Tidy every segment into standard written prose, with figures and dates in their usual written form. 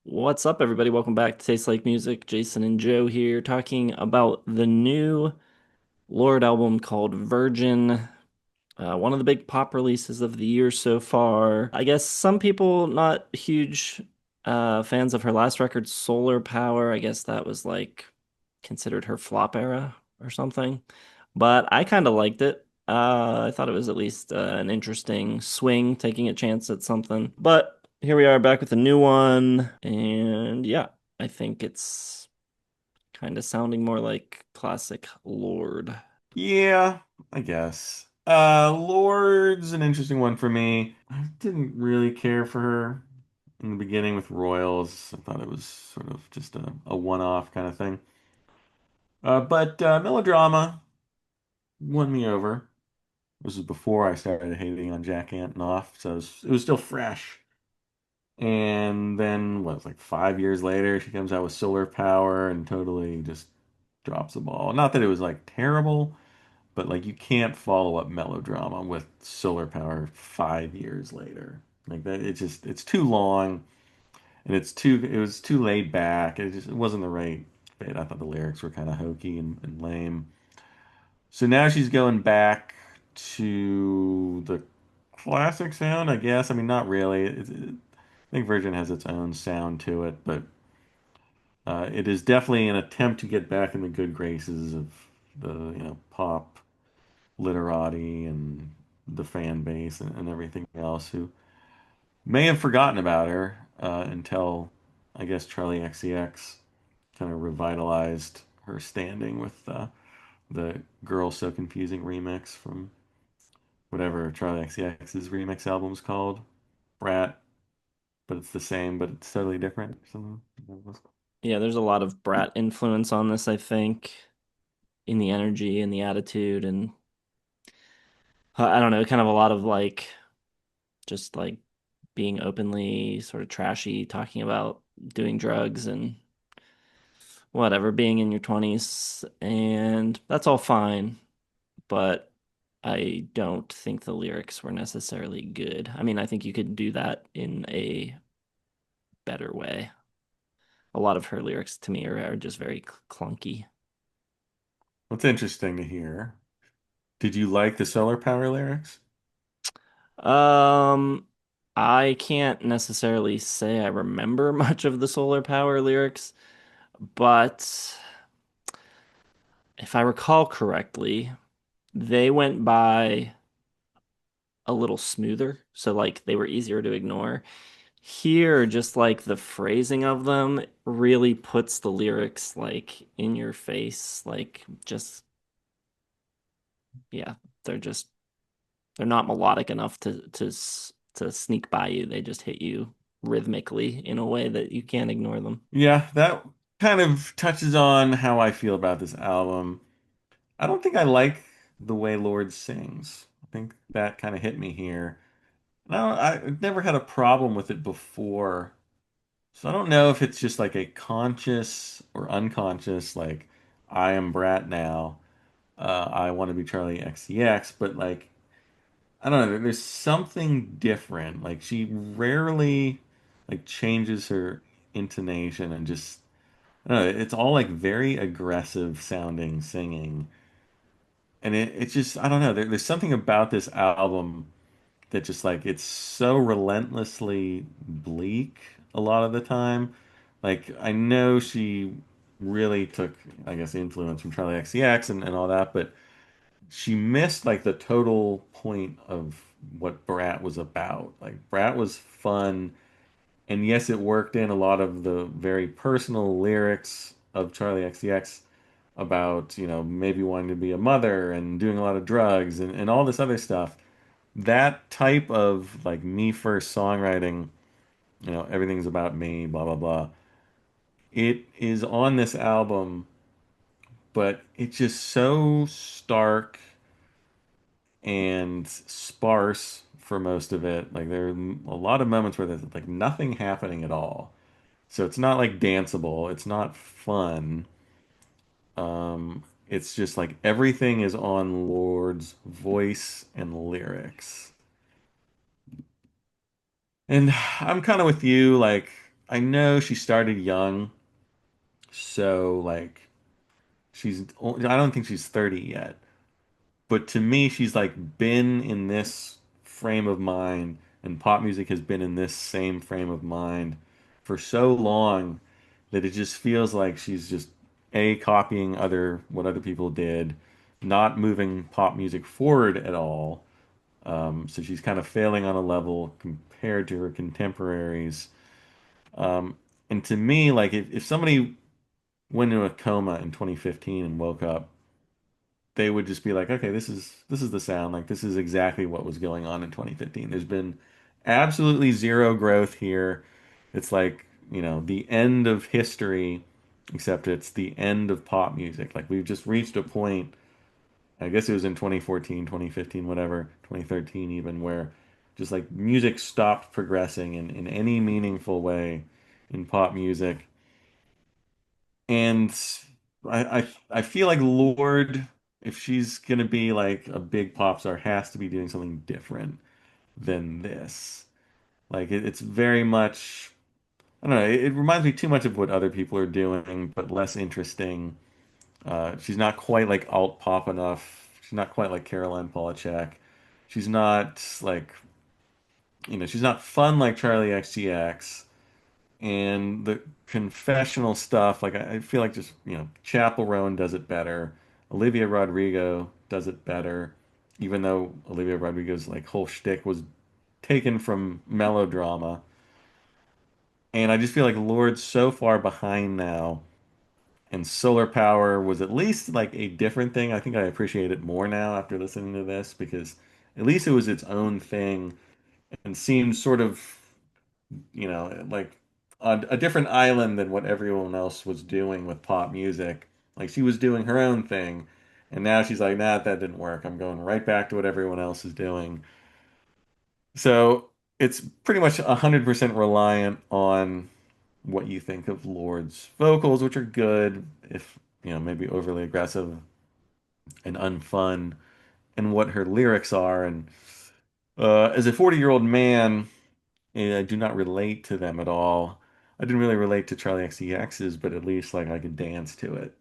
What's up, everybody? Welcome back to Taste Like Music. Jason and Joe here talking about the new Lorde album called Virgin. One of the big pop releases of the year so far. I guess some people not huge fans of her last record, Solar Power. I guess that was like considered her flop era or something. But I kind of liked it. I thought it was at least an interesting swing, taking a chance at something. But here we are back with a new one. And yeah, I think it's kind of sounding more like classic Lorde. Yeah, I guess. Lord's an interesting one for me. I didn't really care for her in the beginning with Royals. I thought it was sort of just a one-off kind of thing. But Melodrama won me over. This was before I started hating on Jack Antonoff, so it was still fresh. And then, what, like 5 years later, she comes out with Solar Power and totally just drops the ball. Not that it was like terrible. But like you can't follow up Melodrama with Solar Power 5 years later. Like that, it's too long and it was too laid back. It wasn't the right fit. I thought the lyrics were kind of hokey and lame. So now she's going back to the classic sound, I guess. I mean, not really. I think Virgin has its own sound to it, but it is definitely an attempt to get back in the good graces of the pop literati and the fan base and everything else who may have forgotten about her until I guess Charlie XCX kind of revitalized her standing with the Girl So Confusing remix from whatever Charlie XCX's remix album's called. Brat, but it's the same, but it's totally different. Or something. Yeah, there's a lot of Brat influence on this, I think, in the energy and the attitude, and I don't know, kind of a lot of like just like being openly sort of trashy, talking about doing drugs and whatever, being in your 20s, and that's all fine, but I don't think the lyrics were necessarily good. I mean, I think you could do that in a better way. A lot of her lyrics to me are just very clunky. What's interesting to hear. Did you like the Solar Power lyrics? Um, I can't necessarily say I remember much of the Solar Power lyrics, but if I recall correctly, they went by a little smoother, so like they were easier to ignore. Here, just like the phrasing of them really puts the lyrics like in your face, like just yeah, they're just they're not melodic enough to sneak by you. They just hit you rhythmically in a way that you can't ignore them. Yeah, that kind of touches on how I feel about this album. I don't think I like the way Lorde sings. I think that kind of hit me here. No, I never had a problem with it before. So I don't know if it's just like a conscious or unconscious, like I am Brat now. I want to be Charlie XCX, but like I don't know, there's something different. Like she rarely like changes her intonation and just I don't know, it's all like very aggressive sounding singing. And it's just I don't know, there's something about this album that just like it's so relentlessly bleak a lot of the time. Like I know she really took, I guess, influence from Charlie XCX and all that, but she missed like the total point of what Brat was about. Like Brat was fun, and yes, it worked in a lot of the very personal lyrics of Charlie XCX about, maybe wanting to be a mother and doing a lot of drugs and all this other stuff. That type of like me first songwriting, everything's about me, blah blah blah. It is on this album, but it's just so stark and sparse for most of it. Like there are a lot of moments where there's like nothing happening at all. So it's not like danceable. It's not fun. It's just like everything is on Lord's voice and lyrics. And I'm kind of with you. Like, I know she started young, so like I don't think she's 30 yet. But to me, she's like been in this frame of mind, and pop music has been in this same frame of mind for so long that it just feels like she's just copying what other people did, not moving pop music forward at all. So she's kind of failing on a level compared to her contemporaries. Um, and to me, like if somebody went into a coma in 2015 and woke up, they would just be like, okay, this is the sound. Like this is exactly what was going on in 2015. There's been absolutely zero growth here. It's like, the end of history, except it's the end of pop music. Like we've just reached a point, I guess it was in 2014, 2015, whatever, 2013 even, where just like music stopped progressing in any meaningful way in pop music. And I feel like Lorde, if she's gonna be like a big pop star, has to be doing something different than this. Like it's very much, I don't know, it reminds me too much of what other people are doing, but less interesting. She's not quite like alt pop enough. She's not quite like Caroline Polachek. She's not like, she's not fun like Charlie XCX. And the confessional stuff, like I feel like just, Chappell Roan does it better. Olivia Rodrigo does it better, even though Olivia Rodrigo's like whole shtick was taken from melodrama. And I just feel like Lord's so far behind now. And Solar Power was at least like a different thing. I think I appreciate it more now after listening to this because at least it was its own thing and seemed sort of, like on a different island than what everyone else was doing with pop music. Like she was doing her own thing, and now she's like, nah, that didn't work. I'm going right back to what everyone else is doing. So it's pretty much 100% reliant on what you think of Lord's vocals, which are good, if, maybe overly aggressive and unfun, and what her lyrics are. And as a 40-year-old man, I do not relate to them at all. I didn't really relate to Charlie XCX's, but at least like I could dance to it.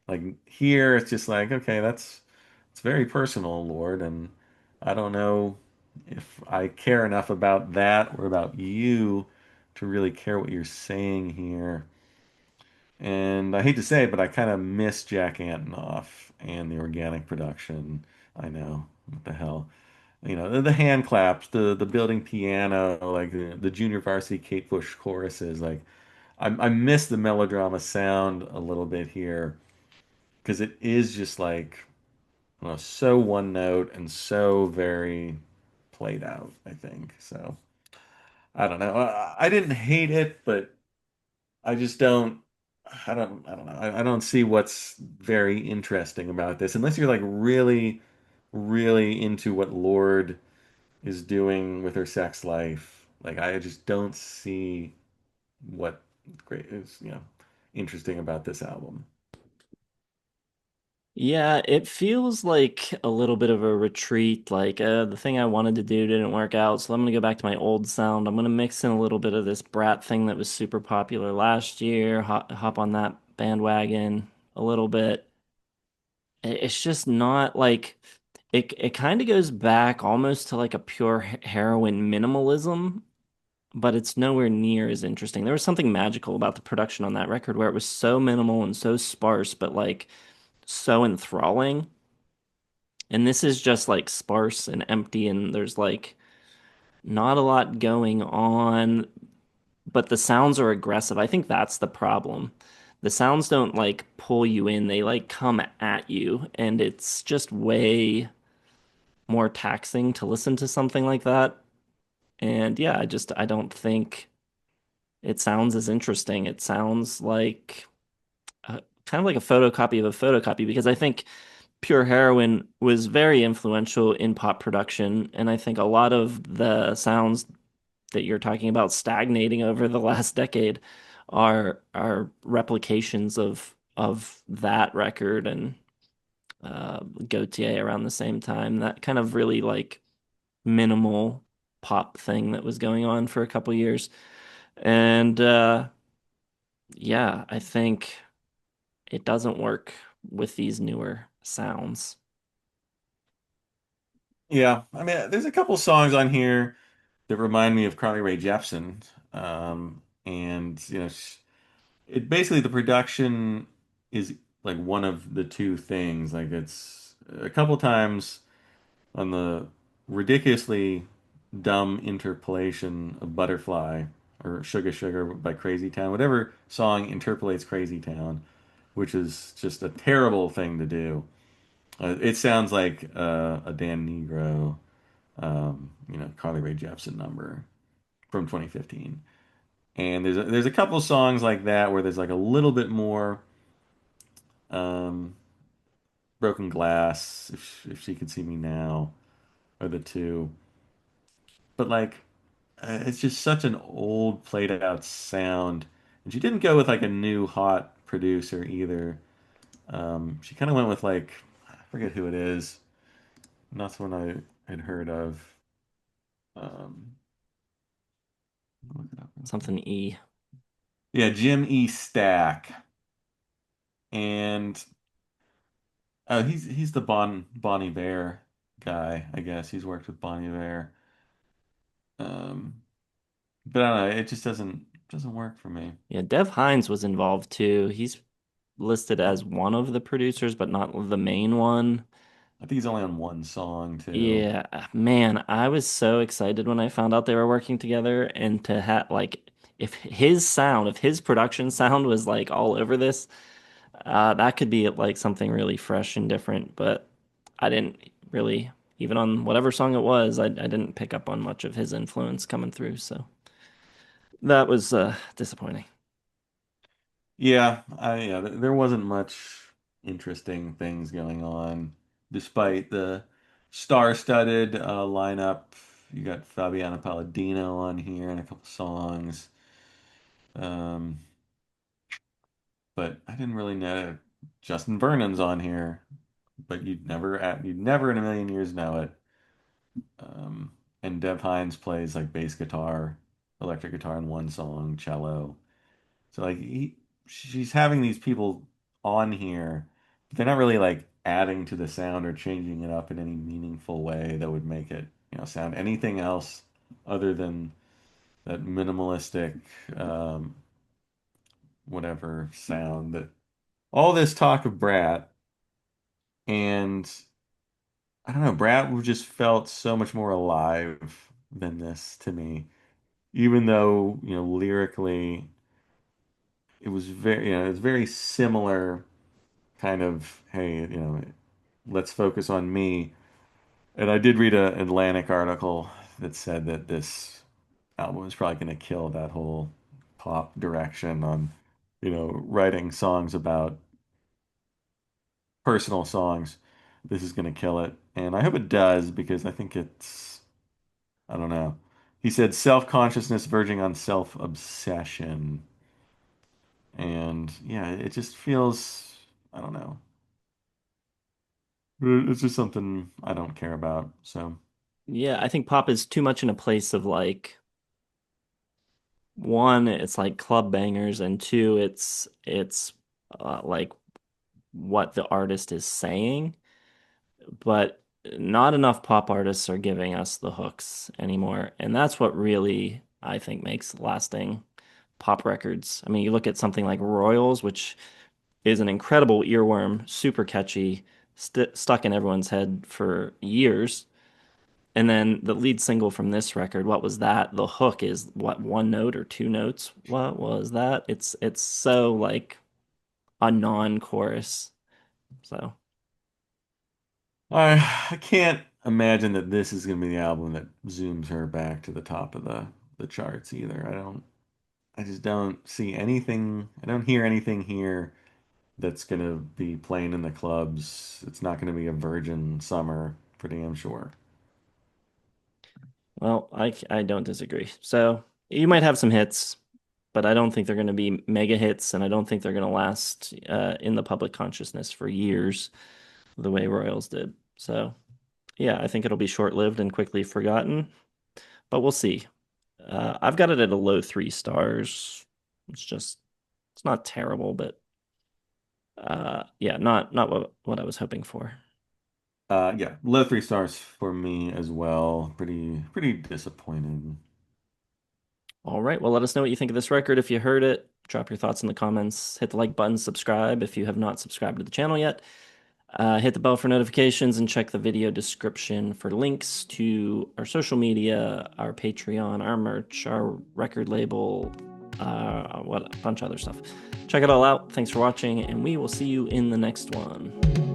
Like here, it's just like, okay, it's very personal, Lord, and I don't know if I care enough about that or about you to really care what you're saying here. And I hate to say it, but I kind of miss Jack Antonoff and the organic production. I know, what the hell. The hand claps, the building piano, like the junior varsity Kate Bush choruses. Like I miss the melodrama sound a little bit here because it is just like, so one note and so very played out, I think. So I don't know. I didn't hate it, but I just don't. I don't know. I don't see what's very interesting about this unless you're like really, really into what Lorde is doing with her sex life. Like I just don't see what great is, interesting about this album. Yeah, it feels like a little bit of a retreat. Like the thing I wanted to do didn't work out, so I'm gonna go back to my old sound. I'm gonna mix in a little bit of this brat thing that was super popular last year. Hop on that bandwagon a little bit. It's just not like it kind of goes back almost to like a pure heroin minimalism, but it's nowhere near as interesting. There was something magical about the production on that record where it was so minimal and so sparse, but like so enthralling. And this is just like sparse and empty, and there's like not a lot going on, but the sounds are aggressive. I think that's the problem. The sounds don't like pull you in, they like come at you, and it's just way more taxing to listen to something like that. And yeah, I don't think it sounds as interesting. It sounds like kind of like a photocopy of a photocopy because I think Pure Heroin was very influential in pop production, and I think a lot of the sounds that you're talking about stagnating over the last decade are replications of that record and Gautier around the same time. That kind of really like minimal pop thing that was going on for a couple years. And yeah, I think it doesn't work with these newer sounds. Yeah, I mean, there's a couple songs on here that remind me of Carly Rae Jepsen. And it basically the production is like one of the two things. Like it's a couple times on the ridiculously dumb interpolation of Butterfly or Sugar Sugar by Crazy Town, whatever song interpolates Crazy Town, which is just a terrible thing to do. It sounds like a Dan Negro, Carly Rae Jepsen number from 2015. And there's a couple songs like that where there's like a little bit more um, Broken Glass, if she could see me now, are the two. But like, it's just such an old, played out sound. And she didn't go with like a new hot producer either. She kind of went with like, I forget who it is. Not someone I had heard of. Um, Look it up real quick. Something E. Yeah, Jim E. Stack. And he's the Bonnie Bear guy, I guess. He's worked with Bonnie Bear. Um, but I don't know, it just doesn't work for me. Yeah, Dev Hynes was involved too. He's listed as one of the producers, but not the main one. I think he's only on one song too. Yeah, man, I was so excited when I found out they were working together and to have like if his production sound was like all over this, that could be like something really fresh and different, but I didn't really even on whatever song it was, I didn't pick up on much of his influence coming through, so that was disappointing. There wasn't much interesting things going on, despite the star-studded lineup. You got Fabiana Palladino on here and a couple songs. Um, but I didn't really know Justin Vernon's on here, but you'd never in a million years know it. Um, and Dev Hynes plays like bass guitar, electric guitar in one song, cello. So like she's having these people on here, but they're not really like adding to the sound or changing it up in any meaningful way that would make it, sound anything else other than that minimalistic, um, whatever sound that all this talk of Brat and I don't know, Brat just felt so much more alive than this to me. Even though, lyrically it's very similar kind of, hey, let's focus on me. And I did read an Atlantic article that said that this album is probably going to kill that whole pop direction on, writing songs about personal songs. This is going to kill it. And I hope it does because I think I don't know. He said self-consciousness verging on self-obsession. And yeah, it just feels, I don't know. It's just something I don't care about. So, Yeah, I think pop is too much in a place of like one, it's like club bangers, and two, it's like what the artist is saying, but not enough pop artists are giving us the hooks anymore, and that's what really I think makes lasting pop records. I mean, you look at something like Royals, which is an incredible earworm, super catchy, stuck in everyone's head for years. And then the lead single from this record, what was that? The hook is what, one note or two notes? What was that? It's so like a non-chorus. So, I can't imagine that this is going to be the album that zooms her back to the top of the charts either. I just don't see anything. I don't hear anything here that's going to be playing in the clubs. It's not going to be a Virgin Summer for damn sure. well, I don't disagree. So, you might have some hits, but I don't think they're going to be mega hits, and I don't think they're going to last in the public consciousness for years the way Royals did. So, yeah, I think it'll be short-lived and quickly forgotten, but we'll see. I've got it at a low 3 stars. It's not terrible, but yeah, not what I was hoping for. Yeah, low 3 stars for me as well. Pretty disappointed. All right, well, let us know what you think of this record if you heard it. Drop your thoughts in the comments. Hit the like button, subscribe if you have not subscribed to the channel yet. Hit the bell for notifications and check the video description for links to our social media, our Patreon, our merch, our record label, what a bunch of other stuff. Check it all out. Thanks for watching, and we will see you in the next one.